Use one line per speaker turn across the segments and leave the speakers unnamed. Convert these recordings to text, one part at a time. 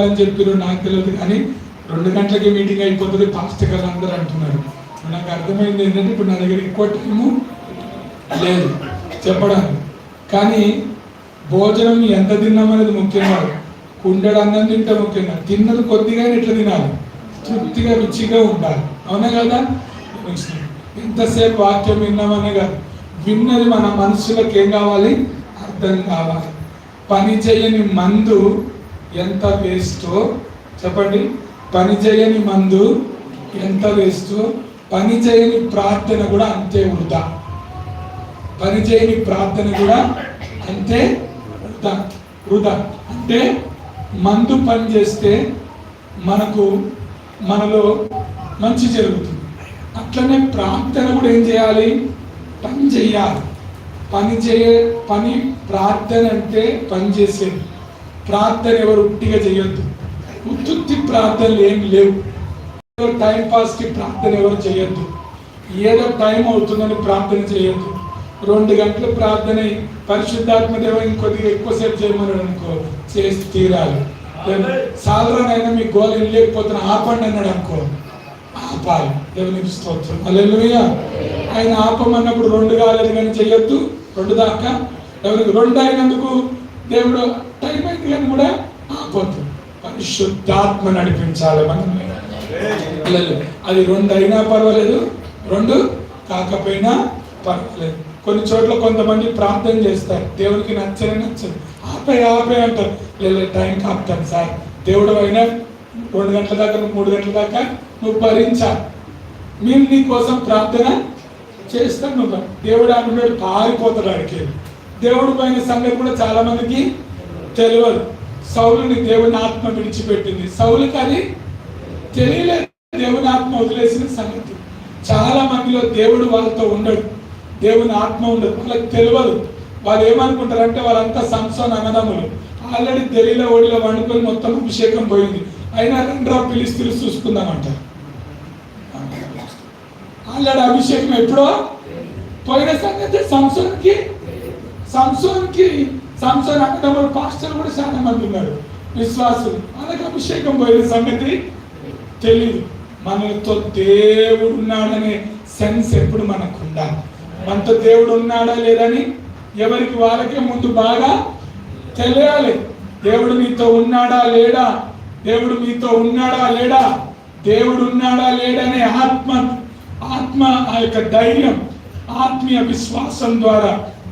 అని చెప్పారు నాకు తెలియదు, కానీ 2 గంటలకి మీటింగ్ అయిపోతుంది ఫాస్ట్ కదా అందరూ అంటున్నారు. నాకు అర్థమైంది ఏంటంటే ఇప్పుడు నా దగ్గర ఎక్కువ టైము లేదు చెప్పడానికి. కానీ భోజనం ఎంత తిన్నామనేది ముఖ్యం కాదు, కుండెడు అన్నం తింటే ముఖ్యంగా తిన్నది కొద్దిగా ఎట్లా తినాలి, తృప్తిగా రుచిగా ఉండాలి. అవునా కదా? ఎంతసేపు వాక్యం విన్నామనే కాదు, విన్నది మన మనసులకు ఏం కావాలి, అర్థం కావాలి. పని చేయని మందు ఎంత వేస్టో చెప్పండి, పని చేయని మందు ఎంత వేస్టో, పని చేయని ప్రార్థన కూడా అంతే వృధా. పని చేయని ప్రార్థన కూడా అంతే వృధా. అంటే మందు పని చేస్తే మనలో మంచి జరుగుతుంది, అట్లనే ప్రార్థన కూడా ఏం చేయాలి, పని చేయాలి. పని ప్రార్థన అంటే పని చేసేది. ప్రార్థన ఎవరు ఉట్టిగా చేయొద్దు, ఉత్తుత్తి ప్రార్థనలు ఏమి లేవు. టైం పాస్కి ప్రార్థన ఎవరు చేయొద్దు, ఏదో టైం అవుతుందని ప్రార్థన చేయొద్దు. 2 గంటలు ప్రార్థన పరిశుద్ధాత్మ దేవ ఇంకొద్దిగా ఎక్కువసేపు చేయమన్నాడు అనుకో, చేసి తీరాలి. సాధారణైనా మీ గోల్ వెళ్ళలేకపోతున్నా ఆపండి అన్నాడు అనుకో, ఆపాలి. దేవునికి స్తోత్రం, హల్లెలూయా. ఆయన ఆపమన్నప్పుడు 2 కాలేదు కానీ చెయ్యొద్దు, 2 దాకా. ఎవరికి 2 అయినందుకు దేవుడు టైం అయింది కానీ కూడా ఆపొద్దు. పరిశుద్ధాత్మ నడిపించాలి మనం. అది 2 అయినా పర్వాలేదు, 2 కాకపోయినా పర్వాలేదు. కొన్ని చోట్ల కొంతమంది ప్రార్థన చేస్తారు, దేవునికి నచ్చదు, ఆపే అంటారు. లేదు టైంకి ఆపుతాను సార్, దేవుడు అయినా 2 గంటల దాకా 3 గంటల దాకా నువ్వు భరించాలి, మేము నీ కోసం ప్రార్థన చేస్తాను. నువ్వు దేవుడు అంటున్నాడు, పారిపోతాడు అడిగి. దేవుడు పైన సంగతి కూడా చాలా మందికి తెలియదు. సౌలుని దేవుని ఆత్మ విడిచిపెట్టింది, సౌలుకి అది తెలియలేదు, దేవుని ఆత్మ వదిలేసిన సంగతి. చాలా మందిలో దేవుడు వాళ్ళతో ఉండడు, దేవుని ఆత్మ ఉండదు, వాళ్ళకి తెలియదు. వాళ్ళు ఏమనుకుంటారంటే వాళ్ళంతా సంసోన్ అన్నదమ్ములు, ఆల్రెడీ తెలియలో ఓడిలో వండుకొని మొత్తం అభిషేకం పోయింది, అయినా 2 ఫిలిస్తీయులు చూసుకుందామంటారు. ఆల్రెడీ అభిషేకం ఎప్పుడో పోయిన సంగతి. సంసోన్ అన్నదమ్ములు పాస్టర్లు కూడా చాలా మంది ఉన్నారు, విశ్వాసులు, వాళ్ళకి అభిషేకం పోయిన సంగతి తెలియదు. మనతో దేవుడు ఉన్నాడనే సెన్స్ ఎప్పుడు మనకు ఉండాలి. మనతో దేవుడు ఉన్నాడా లేదని ఎవరికి వాళ్ళకే ముందు బాగా తెలియాలి. దేవుడు మీతో ఉన్నాడా లేడా, దేవుడు మీతో ఉన్నాడా లేడా, దేవుడు ఉన్నాడా లేడనే ఆత్మ ఆ యొక్క ధైర్యం ఆత్మీయ విశ్వాసం ద్వారా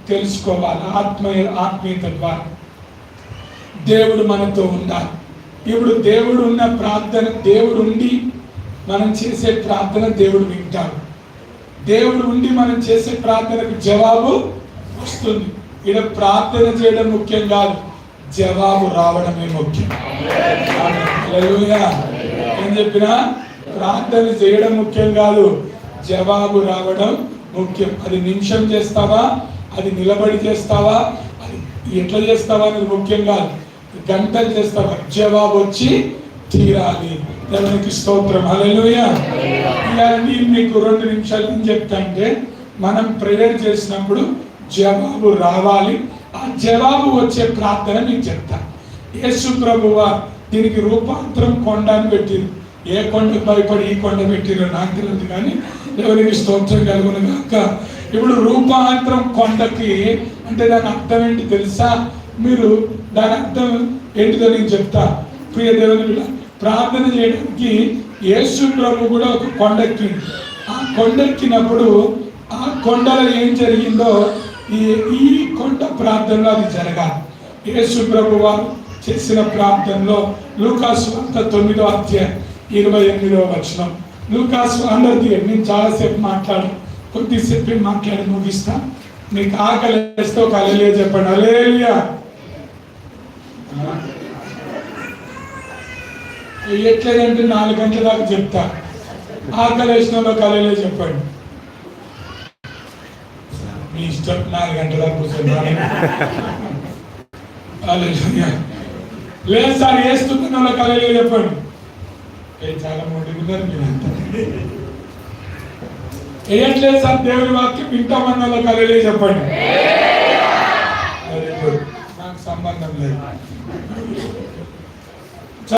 తెలుసుకోవాలి. ఆత్మీయత ద్వారా దేవుడు మనతో ఉండాలి. ఇప్పుడు దేవుడు ఉన్న ప్రార్థన, దేవుడు ఉండి మనం చేసే ప్రార్థన దేవుడు వింటాడు. దేవుడు ఉండి మనం చేసే ప్రార్థనకు జవాబు వస్తుంది. ఇక్కడ ప్రార్థన చేయడం ముఖ్యం కాదు, జవాబు రావడమే ముఖ్యం. హల్లెలూయా. ఏం చెప్పినా ప్రార్థన చేయడం ముఖ్యం కాదు, జవాబు రావడం ముఖ్యం. అది నిమిషం చేస్తావా, అది నిలబడి చేస్తావా, అది ఎట్లా చేస్తావా అనేది ముఖ్యం కాదు, గంటలు చేస్తావా, జవాబు వచ్చి తీరాలి. దేవునికి స్తోత్రం, హల్లెలూయా. నేను మీకు 2 నిమిషాలు ఏం చెప్తాంటే, మనం ప్రేయర్ చేసినప్పుడు జవాబు రావాలి. ఆ జవాబు వచ్చే ప్రార్థన మీకు చెప్తా. యేసు ప్రభువా దీనికి రూపాంతరం కొండ అని పెట్టిరు. ఏ కొండకు భయపడి ఈ కొండ పెట్టిరో నాకు తెలియదు, కానీ దేవునికి స్తోత్రం కలుగును గాక. ఇప్పుడు రూపాంతరం కొండకి అంటే దాని అర్థం ఏంటి తెలుసా? మీరు దాని అర్థం ఏంటిదో నేను చెప్తా. ప్రియ దేవుని ప్రార్థన చేయడానికి యేసు ప్రభు కూడా ఒక కొండెక్కింది. ఆ కొండెక్కినప్పుడు ఆ కొండలో ఏం జరిగిందో ఈ కొండ ప్రార్థనలో అది జరగాలి. యేసు ప్రభు వారు చేసిన ప్రార్థనలో లూకాసు 9వ అధ్యాయం 28వ వచనం. లూకాసు అందరిది నేను చాలాసేపు కొద్దిసేపు మాట్లాడి ముగిస్తా. మీకు ఆకలి వేస్తే ఒక హల్లెలూయా చెప్పండి. హల్లెలూయా. ఎట్లేదంటే 4 గంటల దాకా చెప్తా. ఆకలి వేసిన ఒక హల్లెలూయా చెప్పండి. మీ ఇష్టం, 4 గంటల దాకా కూర్చొని హల్లెలూయా. లేదు సార్ వేస్తున్న వాళ్ళకి హల్లెలూయా చెప్పండి. చాలా మొండిగున్నారు మీరంతా. వేయట్లేదు సార్ దేవుని వాక్యం వింటామన్న వాళ్ళకి హల్లెలూయా చెప్పండి. నాకు సంబంధం లేదు.